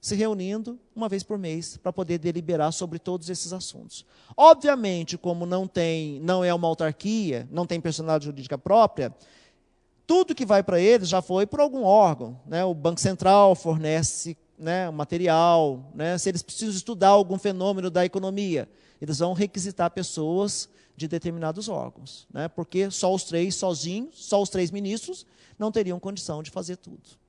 se reunindo uma vez por mês para poder deliberar sobre todos esses assuntos. Obviamente, como não é uma autarquia, não tem personalidade jurídica própria, tudo que vai para eles já foi por algum órgão, né? O Banco Central fornece, né, material, né? Se eles precisam estudar algum fenômeno da economia, eles vão requisitar pessoas de determinados órgãos, né? Porque só os três sozinhos, só os três ministros, não teriam condição de fazer tudo.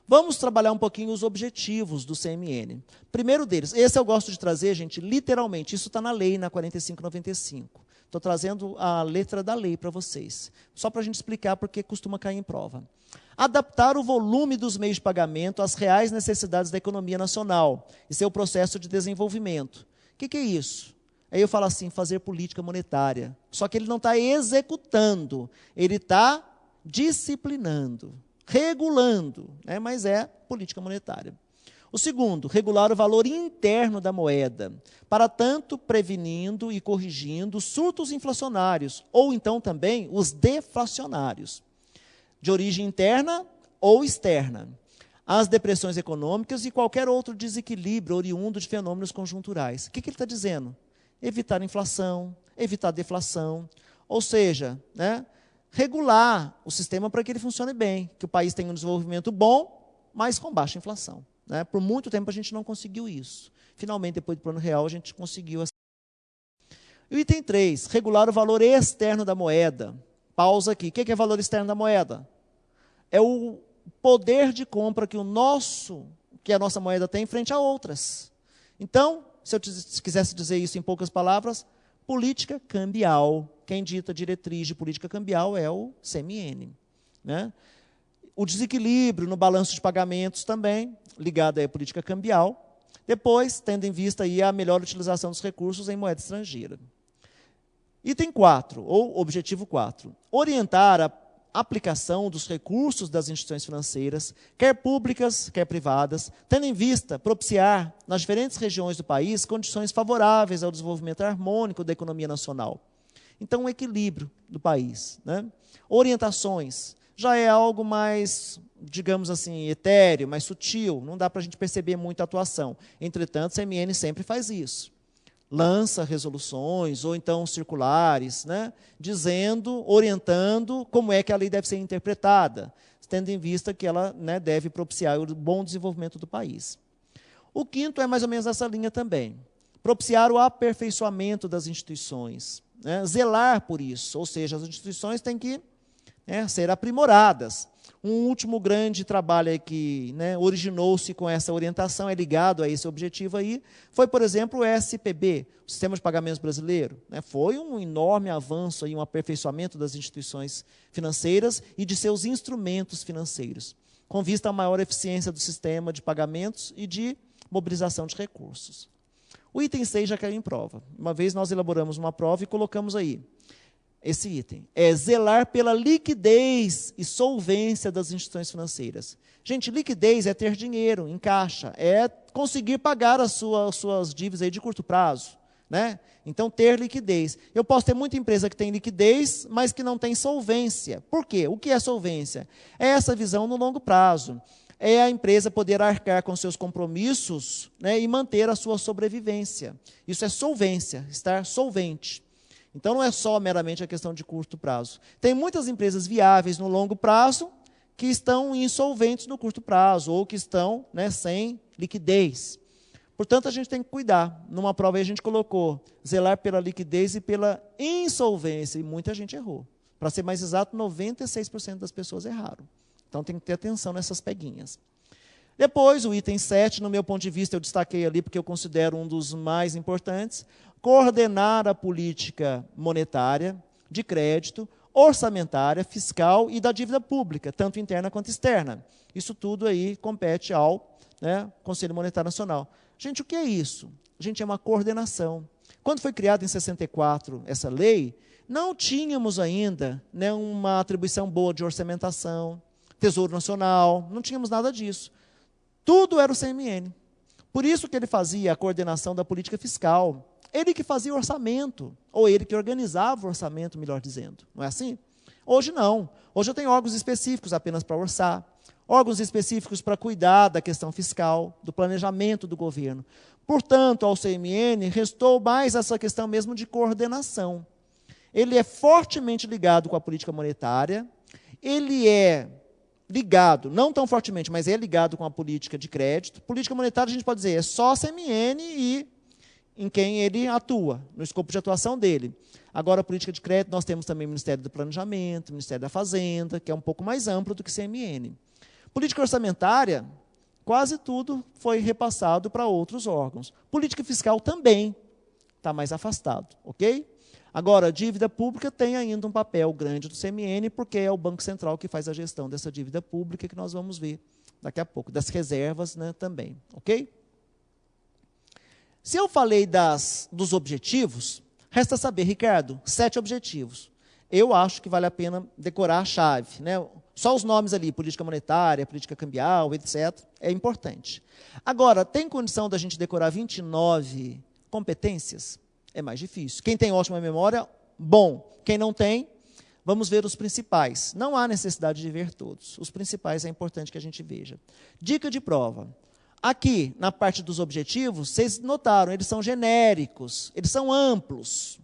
Vamos trabalhar um pouquinho os objetivos do CMN. Primeiro deles, esse eu gosto de trazer, gente, literalmente, isso está na lei, na 4595. Estou trazendo a letra da lei para vocês, só para a gente explicar porque costuma cair em prova. Adaptar o volume dos meios de pagamento às reais necessidades da economia nacional e seu processo de desenvolvimento. O que é isso? Aí eu falo assim, fazer política monetária. Só que ele não está executando, ele está disciplinando, regulando, né? Mas é política monetária. O segundo, regular o valor interno da moeda, para tanto prevenindo e corrigindo surtos inflacionários, ou então também os deflacionários, de origem interna ou externa, as depressões econômicas e qualquer outro desequilíbrio oriundo de fenômenos conjunturais. O que ele está dizendo? Evitar inflação, evitar deflação, ou seja, né, regular o sistema para que ele funcione bem, que o país tenha um desenvolvimento bom, mas com baixa inflação. Né? Por muito tempo a gente não conseguiu isso. Finalmente, depois do Plano Real, a gente conseguiu. E o item 3, regular o valor externo da moeda. Pausa aqui. O que é valor externo da moeda? É o poder de compra que a nossa moeda tem frente a outras. Então, se eu quisesse dizer isso em poucas palavras, política cambial. Quem dita diretriz de política cambial é o CMN. Né? O desequilíbrio no balanço de pagamentos também, ligado à política cambial. Depois, tendo em vista aí a melhor utilização dos recursos em moeda estrangeira. Item 4, ou objetivo 4. Orientar a aplicação dos recursos das instituições financeiras, quer públicas, quer privadas, tendo em vista propiciar, nas diferentes regiões do país, condições favoráveis ao desenvolvimento harmônico da economia nacional. Então, um equilíbrio do país. Né? Orientações. Já é algo mais, digamos assim, etéreo, mais sutil, não dá para a gente perceber muito a atuação. Entretanto, o CMN sempre faz isso. Lança resoluções, ou então circulares, né, dizendo, orientando como é que a lei deve ser interpretada, tendo em vista que ela, né, deve propiciar o bom desenvolvimento do país. O quinto é mais ou menos essa linha também. Propiciar o aperfeiçoamento das instituições, né, zelar por isso, ou seja, as instituições têm que ser aprimoradas. Um último grande trabalho que, né, originou-se com essa orientação, é ligado a esse objetivo aí, foi, por exemplo, o SPB, o Sistema de Pagamentos Brasileiro. Né, foi um enorme avanço, aí, um aperfeiçoamento das instituições financeiras e de seus instrumentos financeiros, com vista à maior eficiência do sistema de pagamentos e de mobilização de recursos. O item 6 já caiu em prova. Uma vez nós elaboramos uma prova e colocamos aí. Esse item é zelar pela liquidez e solvência das instituições financeiras. Gente, liquidez é ter dinheiro em caixa, é conseguir pagar as suas dívidas aí de curto prazo. Né? Então, ter liquidez. Eu posso ter muita empresa que tem liquidez, mas que não tem solvência. Por quê? O que é solvência? É essa visão no longo prazo. É a empresa poder arcar com seus compromissos, né, e manter a sua sobrevivência. Isso é solvência, estar solvente. Então, não é só meramente a questão de curto prazo. Tem muitas empresas viáveis no longo prazo que estão insolventes no curto prazo ou que estão, né, sem liquidez. Portanto, a gente tem que cuidar. Numa prova aí a gente colocou zelar pela liquidez e pela insolvência, e muita gente errou. Para ser mais exato, 96% das pessoas erraram. Então, tem que ter atenção nessas peguinhas. Depois, o item 7, no meu ponto de vista, eu destaquei ali porque eu considero um dos mais importantes, coordenar a política monetária, de crédito, orçamentária, fiscal e da dívida pública, tanto interna quanto externa. Isso tudo aí compete ao, né, Conselho Monetário Nacional. Gente, o que é isso? Gente, é uma coordenação. Quando foi criada em 64 essa lei, não tínhamos ainda, né, uma atribuição boa de orçamentação, Tesouro Nacional, não tínhamos nada disso. Tudo era o CMN. Por isso que ele fazia a coordenação da política fiscal. Ele que fazia o orçamento, ou ele que organizava o orçamento, melhor dizendo. Não é assim? Hoje não. Hoje eu tenho órgãos específicos apenas para orçar. órgãos específicos para cuidar da questão fiscal, do planejamento do governo. Portanto, ao CMN restou mais essa questão mesmo de coordenação. Ele é fortemente ligado com a política monetária, ele é ligado, não tão fortemente, mas é ligado com a política de crédito. Política monetária, a gente pode dizer, é só a CMN e em quem ele atua, no escopo de atuação dele. Agora, a política de crédito, nós temos também o Ministério do Planejamento, o Ministério da Fazenda, que é um pouco mais amplo do que o CMN. Política orçamentária, quase tudo foi repassado para outros órgãos. Política fiscal também está mais afastado, ok? Agora, a dívida pública tem ainda um papel grande do CMN, porque é o Banco Central que faz a gestão dessa dívida pública, que nós vamos ver daqui a pouco, das reservas, né, também, ok? Se eu falei dos objetivos, resta saber, Ricardo, 7 objetivos. Eu acho que vale a pena decorar a chave, né? Só os nomes ali, política monetária, política cambial, etc., é importante. Agora, tem condição da gente decorar 29 competências? É mais difícil. Quem tem ótima memória, bom. Quem não tem, vamos ver os principais. Não há necessidade de ver todos. Os principais é importante que a gente veja. Dica de prova. Aqui, na parte dos objetivos, vocês notaram, eles são genéricos, eles são amplos.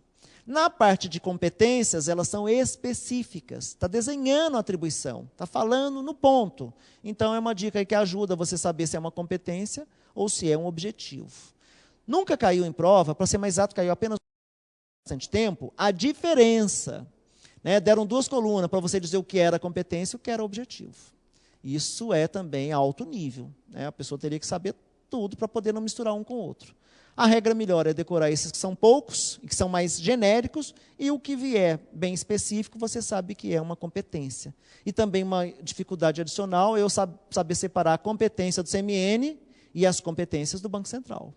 Na parte de competências, elas são específicas. Está desenhando a atribuição, está falando no ponto. Então, é uma dica aí que ajuda você a saber se é uma competência ou se é um objetivo. Nunca caiu em prova, para ser mais exato, caiu apenas bastante tempo, a diferença. Né? Deram 2 colunas para você dizer o que era competência e o que era objetivo. Isso é também alto nível. Né? A pessoa teria que saber tudo para poder não misturar um com o outro. A regra melhor é decorar esses que são poucos, e que são mais genéricos, e o que vier bem específico, você sabe que é uma competência. E também uma dificuldade adicional é eu saber separar a competência do CMN e as competências do Banco Central.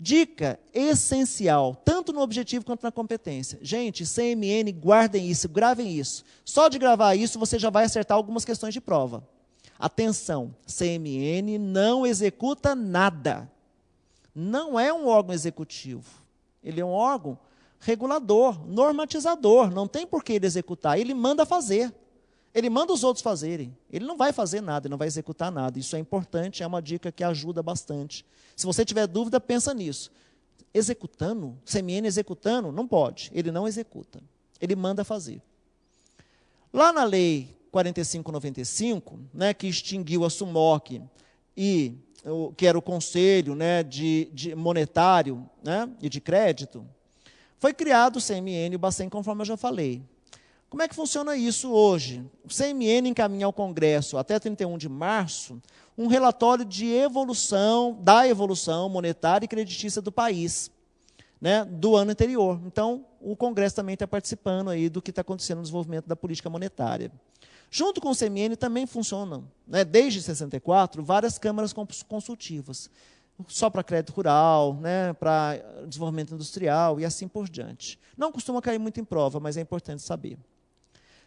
Dica essencial, tanto no objetivo quanto na competência. Gente, CMN, guardem isso, gravem isso. Só de gravar isso, você já vai acertar algumas questões de prova. Atenção, CMN não executa nada. Não é um órgão executivo. Ele é um órgão regulador, normatizador. Não tem por que ele executar, ele manda fazer. Ele manda os outros fazerem. Ele não vai fazer nada, ele não vai executar nada. Isso é importante, é uma dica que ajuda bastante. Se você tiver dúvida, pensa nisso. Executando, CMN executando, não pode. Ele não executa. Ele manda fazer. Lá na Lei 4595, né, que extinguiu a SUMOC e que era o Conselho, né, de Monetário, né, e de Crédito, foi criado o CMN e o Bacen, conforme eu já falei. Como é que funciona isso hoje? O CMN encaminha ao Congresso, até 31 de março, um relatório de da evolução monetária e creditícia do país, né, do ano anterior. Então, o Congresso também está participando aí do que está acontecendo no desenvolvimento da política monetária. Junto com o CMN também funcionam, né, desde 64, várias câmaras consultivas, só para crédito rural, né, para desenvolvimento industrial e assim por diante. Não costuma cair muito em prova, mas é importante saber.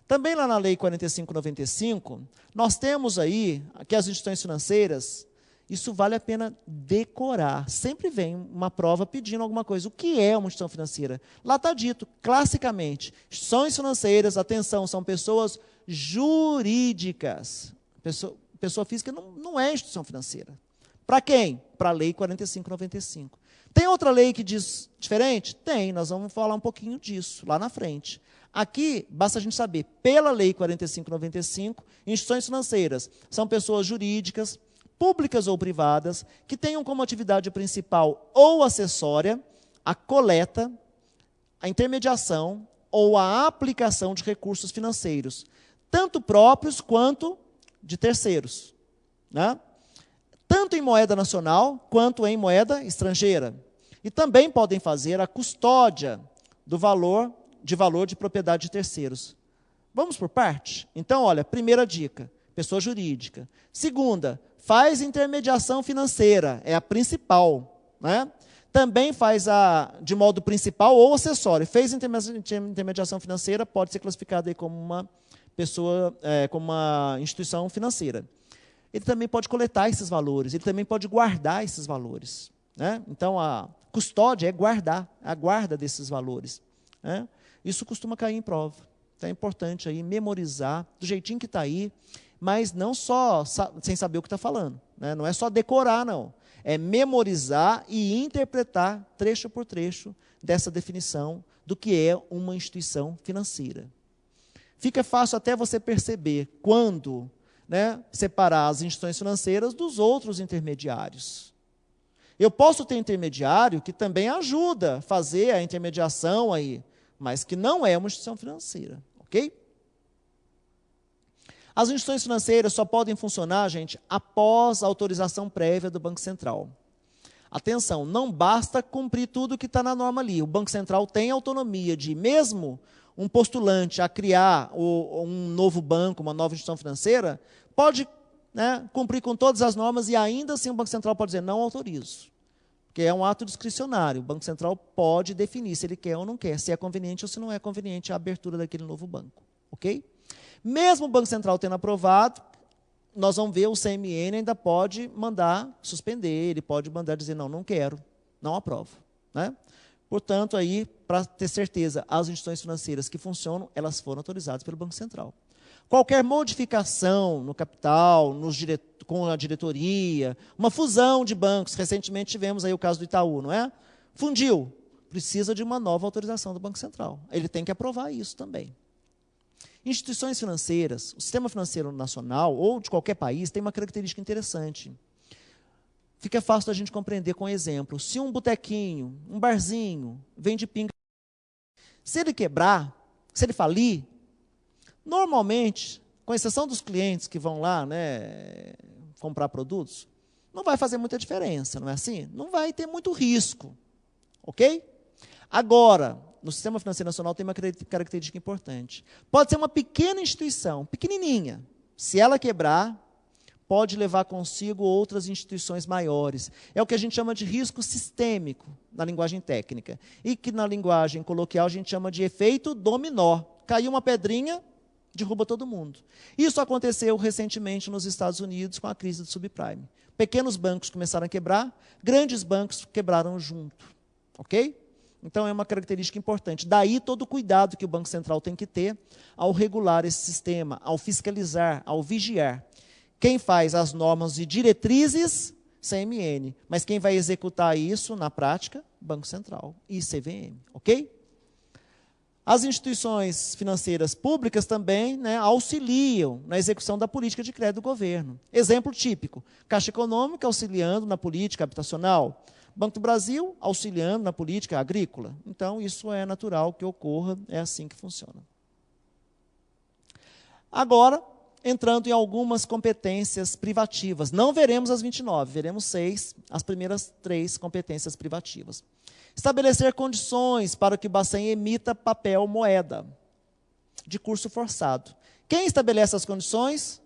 Também lá na Lei 4595, nós temos aí que as instituições financeiras, isso vale a pena decorar. Sempre vem uma prova pedindo alguma coisa. O que é uma instituição financeira? Lá está dito, classicamente, instituições financeiras, atenção, são pessoas jurídicas. Pessoa física não é instituição financeira. Para quem? Para a Lei 4595. Tem outra lei que diz diferente? Tem, nós vamos falar um pouquinho disso lá na frente. Aqui, basta a gente saber, pela Lei 4595, instituições financeiras são pessoas jurídicas, públicas ou privadas, que tenham como atividade principal ou acessória a coleta, a intermediação ou a aplicação de recursos financeiros, tanto próprios quanto de terceiros, né? Tanto em moeda nacional quanto em moeda estrangeira. E também podem fazer a custódia do valor de propriedade de terceiros. Vamos por parte? Então, olha, primeira dica, pessoa jurídica. Segunda, faz intermediação financeira, é a principal, né? Também faz de modo principal ou acessório. Fez intermediação financeira, pode ser classificado aí como uma pessoa, como uma instituição financeira. Ele também pode coletar esses valores, ele também pode guardar esses valores, né? Então, a custódia é guardar, a guarda desses valores, né? Isso costuma cair em prova. Então, é importante aí memorizar, do jeitinho que está aí, mas não só sem saber o que está falando, né? Não é só decorar, não. É memorizar e interpretar trecho por trecho dessa definição do que é uma instituição financeira. Fica fácil até você perceber quando, né, separar as instituições financeiras dos outros intermediários. Eu posso ter intermediário que também ajuda a fazer a intermediação aí, mas que não é uma instituição financeira, ok? As instituições financeiras só podem funcionar, gente, após a autorização prévia do Banco Central. Atenção, não basta cumprir tudo que está na norma ali. O Banco Central tem autonomia de, mesmo um postulante a criar um novo banco, uma nova instituição financeira, pode, né, cumprir com todas as normas e ainda assim o Banco Central pode dizer, não autorizo. Porque é um ato discricionário. O Banco Central pode definir se ele quer ou não quer, se é conveniente ou se não é conveniente a abertura daquele novo banco. Ok? Mesmo o Banco Central tendo aprovado, nós vamos ver o CMN ainda pode mandar suspender, ele pode mandar dizer, não, não quero, não aprovo. Né? Portanto, aí, para ter certeza, as instituições financeiras que funcionam, elas foram autorizadas pelo Banco Central. Qualquer modificação no capital, com a diretoria, uma fusão de bancos, recentemente tivemos aí o caso do Itaú, não é? Fundiu, precisa de uma nova autorização do Banco Central. Ele tem que aprovar isso também. Instituições financeiras, o sistema financeiro nacional ou de qualquer país tem uma característica interessante. Fica fácil da gente compreender com exemplo. Se um botequinho, um barzinho, vende pinga, se ele quebrar, se ele falir, normalmente, com exceção dos clientes que vão lá, né, comprar produtos, não vai fazer muita diferença, não é assim? Não vai ter muito risco, ok? Agora, no sistema financeiro nacional tem uma característica importante. Pode ser uma pequena instituição, pequenininha. Se ela quebrar, pode levar consigo outras instituições maiores. É o que a gente chama de risco sistêmico, na linguagem técnica. E que na linguagem coloquial a gente chama de efeito dominó. Caiu uma pedrinha, derruba todo mundo. Isso aconteceu recentemente nos Estados Unidos com a crise do subprime. Pequenos bancos começaram a quebrar, grandes bancos quebraram junto. Ok? Então, é uma característica importante. Daí todo o cuidado que o Banco Central tem que ter ao regular esse sistema, ao fiscalizar, ao vigiar. Quem faz as normas e diretrizes, CMN. Mas quem vai executar isso, na prática, Banco Central e CVM. Ok? As instituições financeiras públicas também, né, auxiliam na execução da política de crédito do governo. Exemplo típico, Caixa Econômica auxiliando na política habitacional, Banco do Brasil auxiliando na política agrícola. Então, isso é natural que ocorra, é assim que funciona. Agora, entrando em algumas competências privativas. Não veremos as 29, veremos 6, as primeiras 3 competências privativas. Estabelecer condições para que o Bacen emita papel moeda de curso forçado. Quem estabelece as condições?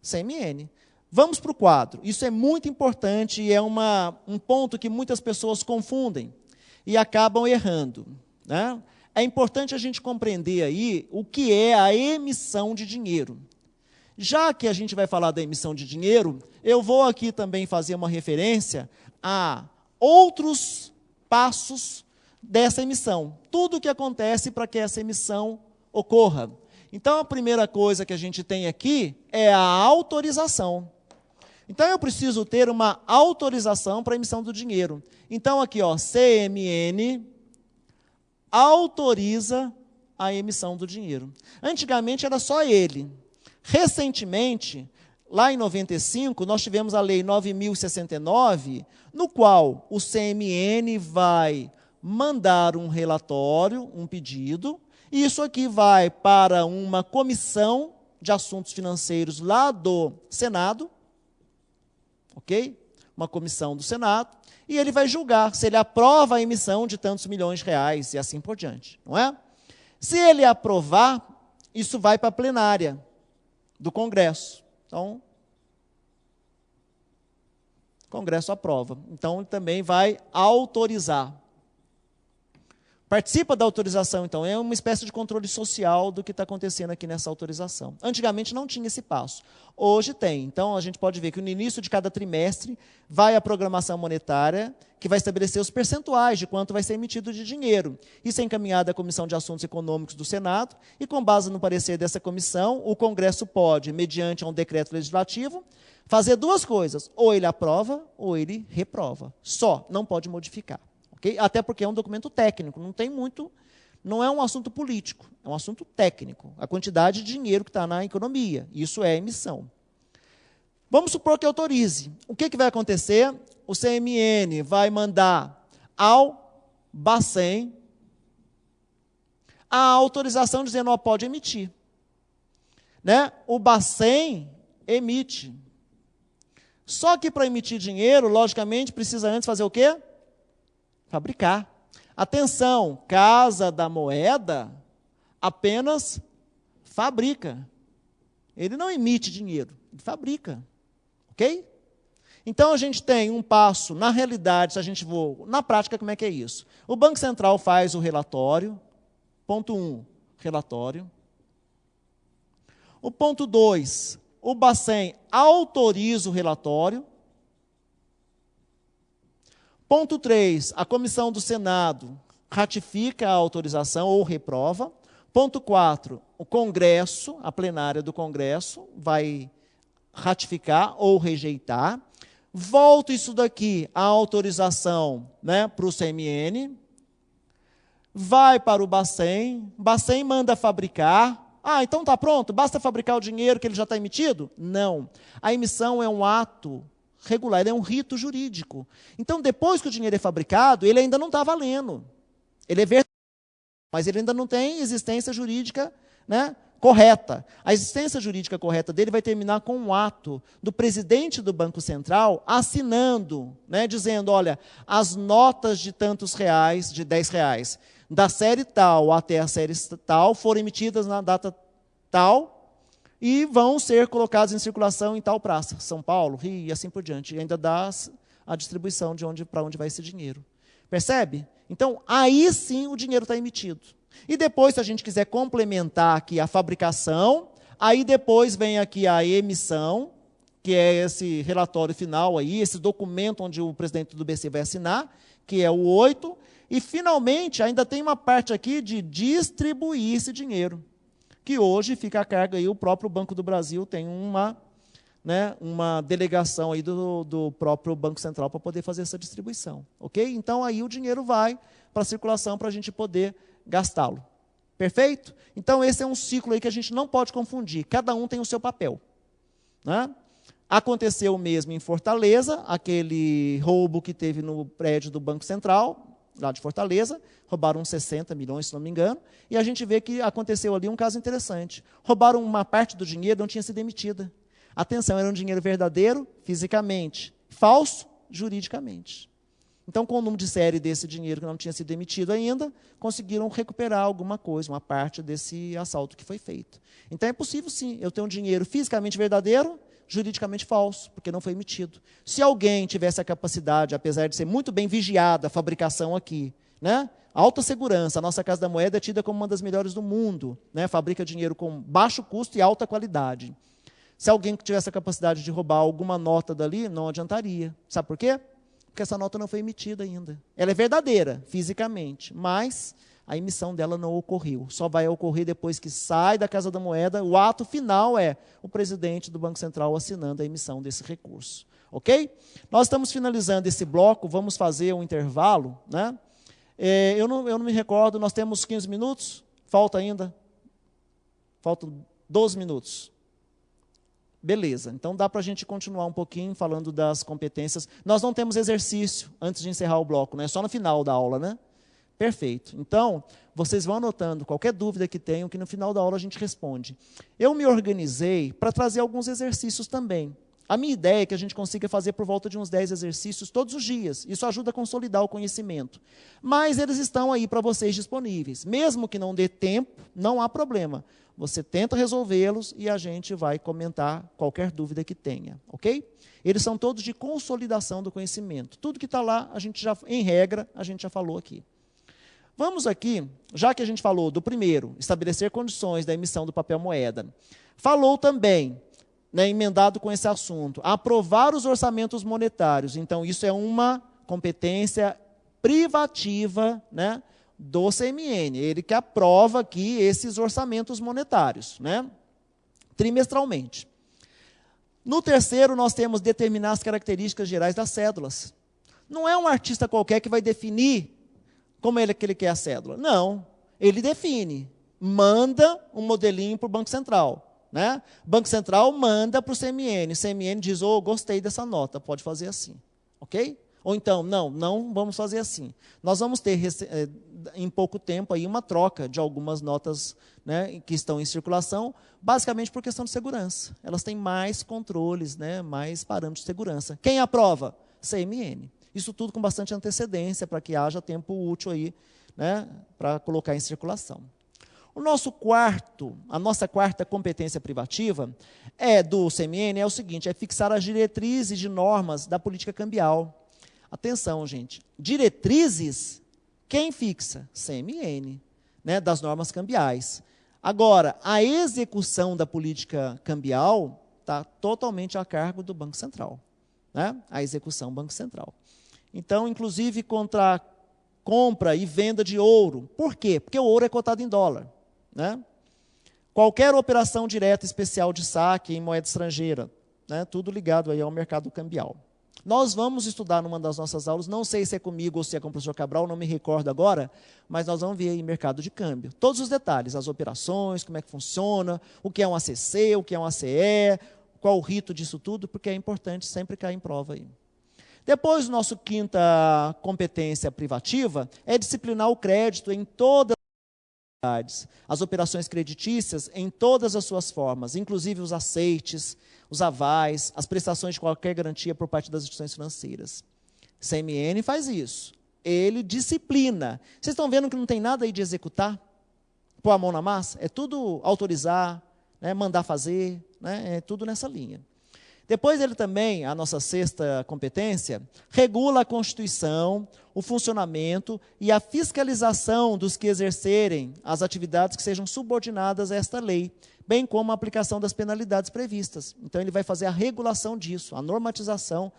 CMN. Vamos para o quadro. Isso é muito importante e é um ponto que muitas pessoas confundem e acabam errando. Né? É importante a gente compreender aí o que é a emissão de dinheiro. Já que a gente vai falar da emissão de dinheiro, eu vou aqui também fazer uma referência a outros passos dessa emissão. Tudo o que acontece para que essa emissão ocorra. Então, a primeira coisa que a gente tem aqui é a autorização. Então, eu preciso ter uma autorização para a emissão do dinheiro. Então, aqui, ó, CMN autoriza a emissão do dinheiro. Antigamente, era só ele. Recentemente, lá em 95, nós tivemos a Lei 9.069, no qual o CMN vai mandar um relatório, um pedido, e isso aqui vai para uma comissão de assuntos financeiros lá do Senado, ok? Uma comissão do Senado, e ele vai julgar se ele aprova a emissão de tantos milhões de reais e assim por diante, não é? Se ele aprovar, isso vai para a plenária do Congresso. Então, o Congresso aprova. Então, ele também vai autorizar. Participa da autorização, então, é uma espécie de controle social do que está acontecendo aqui nessa autorização. Antigamente não tinha esse passo, hoje tem. Então, a gente pode ver que no início de cada trimestre vai a programação monetária, que vai estabelecer os percentuais de quanto vai ser emitido de dinheiro. Isso é encaminhado à Comissão de Assuntos Econômicos do Senado, e com base no parecer dessa comissão, o Congresso pode, mediante um decreto legislativo, fazer duas coisas: ou ele aprova, ou ele reprova. Só, não pode modificar. Okay? Até porque é um documento técnico, não é um assunto político, é um assunto técnico. A quantidade de dinheiro que está na economia, isso é emissão. Vamos supor que autorize. O que vai acontecer? O CMN vai mandar ao Bacen a autorização dizendo que pode emitir. Né? O Bacen emite. Só que para emitir dinheiro, logicamente, precisa antes fazer o quê? Fabricar. Atenção, Casa da Moeda apenas fabrica. Ele não emite dinheiro, ele fabrica. Ok? Então, a gente tem um passo, na realidade, se a gente for, na prática, como é que é isso? O Banco Central faz o relatório, ponto 1, relatório. O ponto 2, o Bacen autoriza o relatório. Ponto 3, a comissão do Senado ratifica a autorização ou reprova. Ponto 4, o Congresso, a plenária do Congresso, vai ratificar ou rejeitar. Volta isso daqui, a autorização, né, para o CMN. Vai para o Bacen manda fabricar. Então está pronto, basta fabricar o dinheiro que ele já está emitido? Não. A emissão é um ato regular, ele é um rito jurídico. Então, depois que o dinheiro é fabricado, ele ainda não está valendo. Ele é verdadeiro, mas ele ainda não tem existência jurídica, né, correta. A existência jurídica correta dele vai terminar com um ato do presidente do Banco Central assinando, né, dizendo, olha, as notas de tantos reais, de R$10, da série tal até a série tal, foram emitidas na data tal, e vão ser colocados em circulação em tal praça, São Paulo, Rio, e assim por diante. E ainda dá a distribuição para onde vai esse dinheiro. Percebe? Então, aí sim o dinheiro está emitido. E depois, se a gente quiser complementar aqui a fabricação, aí depois vem aqui a emissão, que é esse relatório final aí, esse documento onde o presidente do BC vai assinar, que é o 8, e finalmente ainda tem uma parte aqui de distribuir esse dinheiro, que hoje fica a carga aí, o próprio Banco do Brasil tem uma delegação aí do próprio Banco Central para poder fazer essa distribuição. Ok? Então, aí o dinheiro vai para a circulação para a gente poder gastá-lo. Perfeito? Então, esse é um ciclo aí que a gente não pode confundir. Cada um tem o seu papel. Né? Aconteceu mesmo em Fortaleza, aquele roubo que teve no prédio do Banco Central, lá de Fortaleza, roubaram uns 60 milhões, se não me engano, e a gente vê que aconteceu ali um caso interessante. Roubaram uma parte do dinheiro, não tinha sido emitida. Atenção, era um dinheiro verdadeiro, fisicamente, falso, juridicamente. Então, com o número de série desse dinheiro que não tinha sido emitido ainda, conseguiram recuperar alguma coisa, uma parte desse assalto que foi feito. Então, é possível, sim, eu ter um dinheiro fisicamente verdadeiro, juridicamente falso, porque não foi emitido. Se alguém tivesse a capacidade, apesar de ser muito bem vigiada a fabricação aqui, né? Alta segurança, a nossa Casa da Moeda é tida como uma das melhores do mundo, né? Fabrica dinheiro com baixo custo e alta qualidade. Se alguém tivesse a capacidade de roubar alguma nota dali, não adiantaria. Sabe por quê? Porque essa nota não foi emitida ainda. Ela é verdadeira, fisicamente, mas a emissão dela não ocorreu. Só vai ocorrer depois que sai da Casa da Moeda. O ato final é o presidente do Banco Central assinando a emissão desse recurso. Ok? Nós estamos finalizando esse bloco, vamos fazer um intervalo. Né? Eu não me recordo, nós temos 15 minutos? Falta ainda? Faltam 12 minutos. Beleza, então dá para a gente continuar um pouquinho falando das competências. Nós não temos exercício antes de encerrar o bloco, né? Só no final da aula, né? Perfeito. Então, vocês vão anotando qualquer dúvida que tenham, que no final da aula a gente responde. Eu me organizei para trazer alguns exercícios também. A minha ideia é que a gente consiga fazer por volta de uns 10 exercícios todos os dias. Isso ajuda a consolidar o conhecimento. Mas eles estão aí para vocês disponíveis. Mesmo que não dê tempo, não há problema. Você tenta resolvê-los e a gente vai comentar qualquer dúvida que tenha. Ok? Eles são todos de consolidação do conhecimento. Tudo que está lá, a gente já, em regra, a gente já falou aqui. Vamos aqui, já que a gente falou do primeiro, estabelecer condições da emissão do papel moeda, falou também, né, emendado com esse assunto, aprovar os orçamentos monetários. Então, isso é uma competência privativa, né, do CMN. Ele que aprova aqui esses orçamentos monetários, né, trimestralmente. No terceiro, nós temos determinar as características gerais das cédulas. Não é um artista qualquer que vai definir como é que ele quer a cédula. Não, ele define, manda um modelinho para o Banco Central. Né? Banco Central manda para o CMN. O CMN diz, gostei dessa nota, pode fazer assim. Ok? Ou então, não vamos fazer assim. Nós vamos ter, em pouco tempo, aí, uma troca de algumas notas, né, que estão em circulação, basicamente por questão de segurança. Elas têm mais controles, né, mais parâmetros de segurança. Quem aprova? CMN. Isso tudo com bastante antecedência, para que haja tempo útil aí, né, para colocar em circulação. A nossa quarta competência privativa do CMN é o seguinte, é fixar as diretrizes de normas da política cambial. Atenção, gente, diretrizes, quem fixa? CMN, né, das normas cambiais. Agora, a execução da política cambial está totalmente a cargo do Banco Central. Né? A execução Banco Central. Então, inclusive, contra compra e venda de ouro. Por quê? Porque o ouro é cotado em dólar. Né? Qualquer operação direta especial de saque em moeda estrangeira, né? Tudo ligado aí ao mercado cambial. Nós vamos estudar numa das nossas aulas, não sei se é comigo ou se é com o professor Cabral, não me recordo agora, mas nós vamos ver aí mercado de câmbio. Todos os detalhes, as operações, como é que funciona, o que é um ACC, o que é um ACE, qual o rito disso tudo, porque é importante sempre cair em prova aí. Depois, nossa quinta competência privativa é disciplinar o crédito em todas as operações creditícias em todas as suas formas, inclusive os aceites, os avais, as prestações de qualquer garantia por parte das instituições financeiras. CMN faz isso. Ele disciplina. Vocês estão vendo que não tem nada aí de executar? Pôr a mão na massa? É tudo autorizar, né, mandar fazer, né, é tudo nessa linha. Depois ele também, a nossa sexta competência, regula a Constituição, o funcionamento e a fiscalização dos que exercerem as atividades que sejam subordinadas a esta lei, bem como a aplicação das penalidades previstas. Então ele vai fazer a regulação disso, a normatização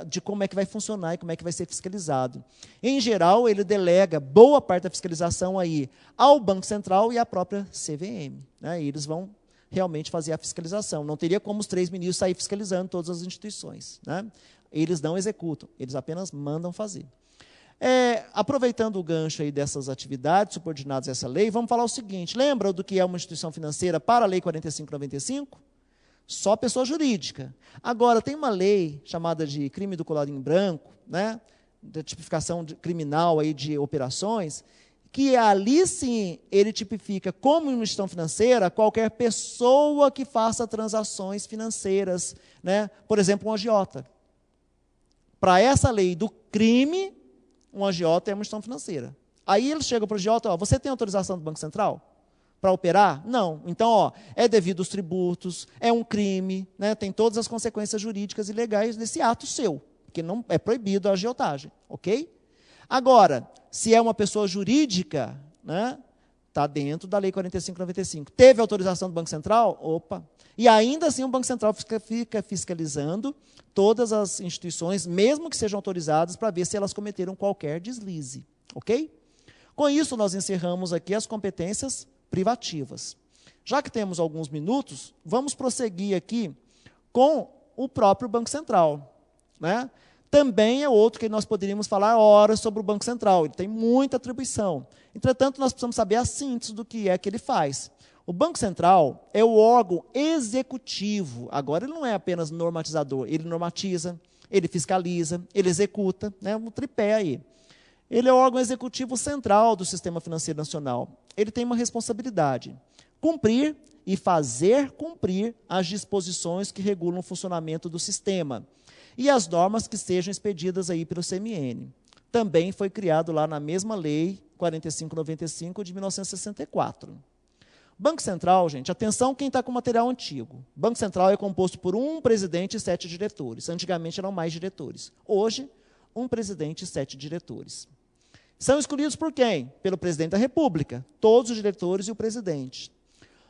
de como é que vai funcionar e como é que vai ser fiscalizado. Em geral, ele delega boa parte da fiscalização aí ao Banco Central e à própria CVM. Né? E eles vão realmente fazer a fiscalização. Não teria como os 3 ministros sair fiscalizando todas as instituições. Né? Eles não executam, eles apenas mandam fazer. Aproveitando o gancho aí dessas atividades subordinadas a essa lei, vamos falar o seguinte, lembra do que é uma instituição financeira para a Lei 4595? Só pessoa jurídica. Agora, tem uma lei chamada de crime do colarinho branco, né? Da tipificação criminal aí de operações, que ali sim ele tipifica como uma instituição financeira qualquer pessoa que faça transações financeiras, né? Por exemplo, um agiota. Para essa lei do crime, um agiota é uma instituição financeira. Aí ele chega para o agiota, você tem autorização do Banco Central para operar? Não. Então, é devido aos tributos, é um crime, né? Tem todas as consequências jurídicas e legais desse ato seu, porque não é proibido a agiotagem, ok? Agora, se é uma pessoa jurídica, né, está dentro da Lei 4595. Teve autorização do Banco Central? Opa! E ainda assim o Banco Central fica fiscalizando todas as instituições, mesmo que sejam autorizadas, para ver se elas cometeram qualquer deslize. Ok? Com isso, nós encerramos aqui as competências privativas. Já que temos alguns minutos, vamos prosseguir aqui com o próprio Banco Central. Né? Também é outro que nós poderíamos falar horas sobre o Banco Central. Ele tem muita atribuição. Entretanto, nós precisamos saber a síntese do que é que ele faz. O Banco Central é o órgão executivo. Agora, ele não é apenas normatizador. Ele normatiza, ele fiscaliza, ele executa, né, um tripé aí. Ele é o órgão executivo central do sistema financeiro nacional. Ele tem uma responsabilidade: cumprir e fazer cumprir as disposições que regulam o funcionamento do sistema e as normas que sejam expedidas aí pelo CMN. Também foi criado lá na mesma lei 4595 de 1964. Banco Central, gente, atenção quem está com material antigo. Banco Central é composto por um presidente e 7 diretores. Antigamente eram mais diretores. Hoje, um presidente e 7 diretores. São escolhidos por quem? Pelo presidente da República, todos os diretores e o presidente.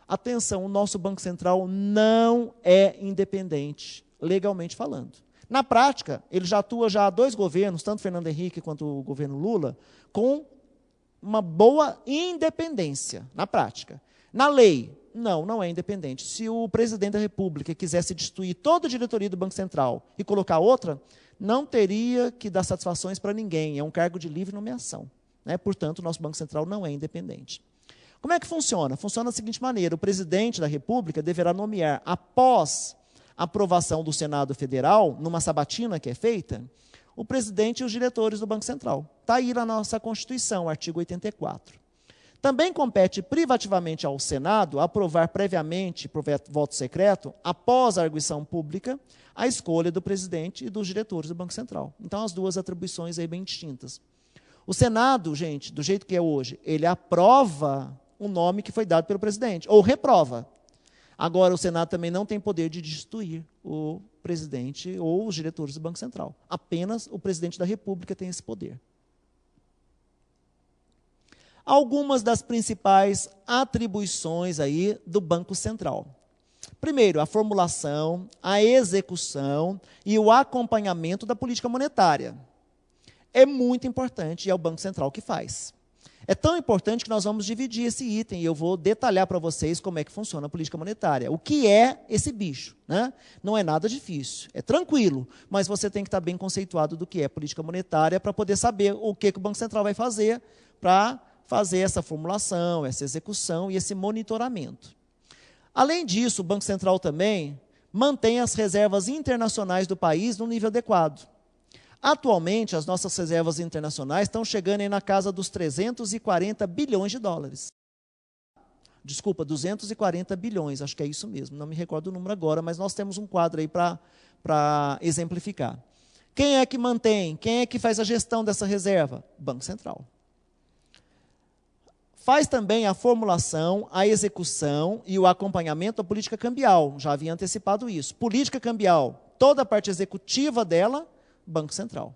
Atenção, o nosso Banco Central não é independente, legalmente falando. Na prática, ele já atua já há 2 governos, tanto Fernando Henrique quanto o governo Lula, com uma boa independência, na prática. Na lei, não é independente. Se o presidente da República quisesse destituir toda a diretoria do Banco Central e colocar outra, não teria que dar satisfações para ninguém, é um cargo de livre nomeação. Né? Portanto, o nosso Banco Central não é independente. Como é que funciona? Funciona da seguinte maneira, o presidente da República deverá nomear, após a aprovação do Senado Federal, numa sabatina que é feita, o presidente e os diretores do Banco Central. Está aí na nossa Constituição, artigo 84. Também compete privativamente ao Senado aprovar previamente, por voto secreto, após a arguição pública, a escolha do presidente e dos diretores do Banco Central. Então, as 2 atribuições aí bem distintas. O Senado, gente, do jeito que é hoje, ele aprova o nome que foi dado pelo presidente, ou reprova. Agora, o Senado também não tem poder de destituir o presidente ou os diretores do Banco Central. Apenas o presidente da República tem esse poder. Algumas das principais atribuições aí do Banco Central. Primeiro, a formulação, a execução e o acompanhamento da política monetária. É muito importante e é o Banco Central que faz. É tão importante que nós vamos dividir esse item e eu vou detalhar para vocês como é que funciona a política monetária. O que é esse bicho? Né? Não é nada difícil, é tranquilo, mas você tem que estar bem conceituado do que é política monetária para poder saber o que o Banco Central vai fazer para fazer essa formulação, essa execução e esse monitoramento. Além disso, o Banco Central também mantém as reservas internacionais do país no nível adequado. Atualmente, as nossas reservas internacionais estão chegando aí na casa dos 340 bilhões de dólares. Desculpa, 240 bilhões, acho que é isso mesmo, não me recordo o número agora, mas nós temos um quadro aí para exemplificar. Quem é que mantém, quem é que faz a gestão dessa reserva? Banco Central. Faz também a formulação, a execução e o acompanhamento da política cambial, já havia antecipado isso. Política cambial, toda a parte executiva dela, Banco Central.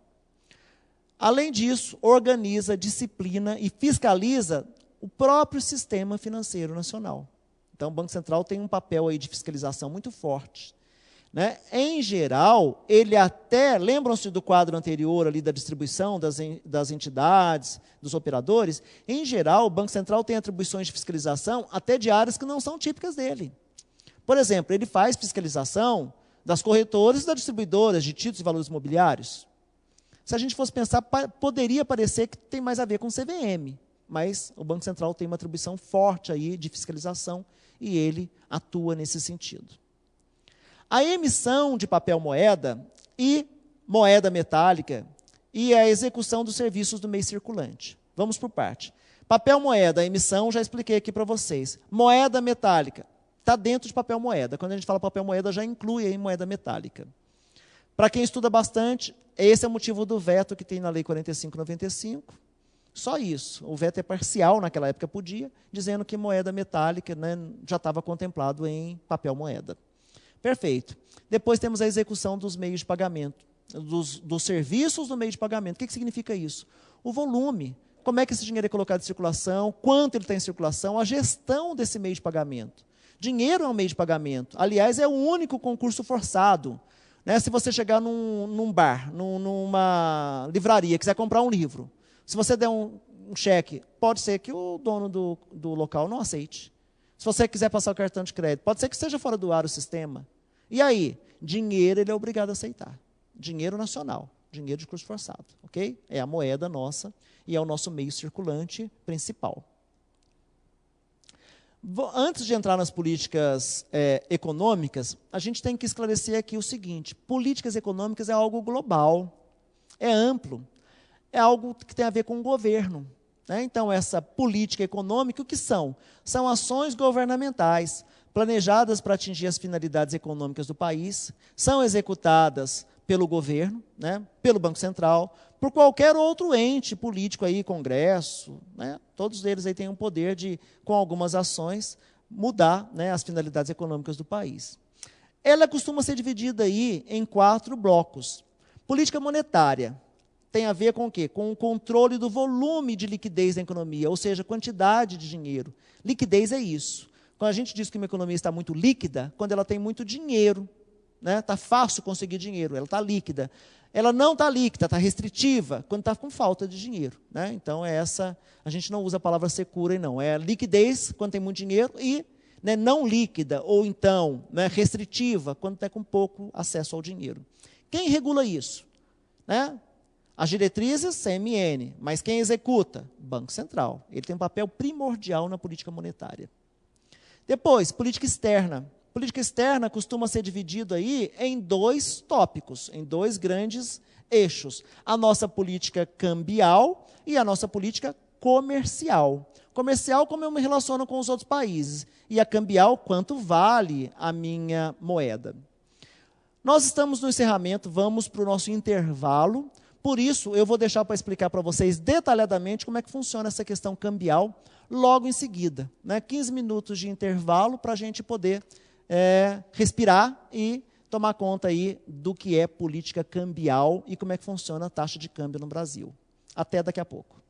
Além disso, organiza, disciplina e fiscaliza o próprio sistema financeiro nacional. Então, o Banco Central tem um papel aí de fiscalização muito forte. Né? Em geral, ele até, lembram-se do quadro anterior ali da distribuição das entidades, dos operadores? Em geral, o Banco Central tem atribuições de fiscalização até de áreas que não são típicas dele. Por exemplo, ele faz fiscalização das corretoras e das distribuidoras de títulos e valores imobiliários. Se a gente fosse pensar, poderia parecer que tem mais a ver com o CVM, mas o Banco Central tem uma atribuição forte aí de fiscalização e ele atua nesse sentido. A emissão de papel moeda e moeda metálica e a execução dos serviços do meio circulante. Vamos por parte. Papel moeda, a emissão, já expliquei aqui para vocês. Moeda metálica, está dentro de papel moeda. Quando a gente fala papel moeda, já inclui aí moeda metálica. Para quem estuda bastante, esse é o motivo do veto que tem na Lei 45/95. Só isso. O veto é parcial, naquela época podia, dizendo que moeda metálica, né, já estava contemplado em papel moeda. Perfeito. Depois temos a execução dos meios de pagamento, dos serviços do meio de pagamento. O que significa isso? O volume. Como é que esse dinheiro é colocado em circulação, quanto ele está em circulação, a gestão desse meio de pagamento. Dinheiro é um meio de pagamento. Aliás, é o único concurso forçado. Né? Se você chegar num bar, numa livraria, quiser comprar um livro, se você der um cheque, pode ser que o dono do local não aceite. Se você quiser passar o cartão de crédito, pode ser que esteja fora do ar o sistema. E aí? Dinheiro ele é obrigado a aceitar. Dinheiro nacional, dinheiro de curso forçado. Ok? É a moeda nossa e é o nosso meio circulante principal. Antes de entrar nas políticas econômicas, a gente tem que esclarecer aqui o seguinte: políticas econômicas é algo global, é amplo, é algo que tem a ver com o governo. Né? Então, essa política econômica, o que são? São ações governamentais planejadas para atingir as finalidades econômicas do país, são executadas pelo governo, né? Pelo Banco Central, por qualquer outro ente político, aí, Congresso, né? Todos eles aí têm um poder de, com algumas ações, mudar, né, as finalidades econômicas do país. Ela costuma ser dividida aí em 4 blocos. Política monetária. tem a ver com o quê? Com o controle do volume de liquidez da economia, ou seja, quantidade de dinheiro. Liquidez é isso. Quando a gente diz que uma economia está muito líquida, quando ela tem muito dinheiro, né? Está fácil conseguir dinheiro, ela está líquida. Ela não está líquida, está restritiva, quando está com falta de dinheiro. Né? Então, a gente não usa a palavra secura, não. É liquidez, quando tem muito dinheiro, e né, não líquida, ou então né, restritiva, quando está com pouco acesso ao dinheiro. Quem regula isso? Né? As diretrizes, CMN, mas quem executa? Banco Central. Ele tem um papel primordial na política monetária. Depois, política externa. Política externa costuma ser dividido aí em 2 tópicos, em 2 grandes eixos. A nossa política cambial e a nossa política comercial. Comercial, como eu me relaciono com os outros países. E a cambial, quanto vale a minha moeda. Nós estamos no encerramento, vamos para o nosso intervalo. Por isso, eu vou deixar para explicar para vocês detalhadamente como é que funciona essa questão cambial logo em seguida. Né? 15 minutos de intervalo para a gente poder respirar e tomar conta aí do que é política cambial e como é que funciona a taxa de câmbio no Brasil. Até daqui a pouco.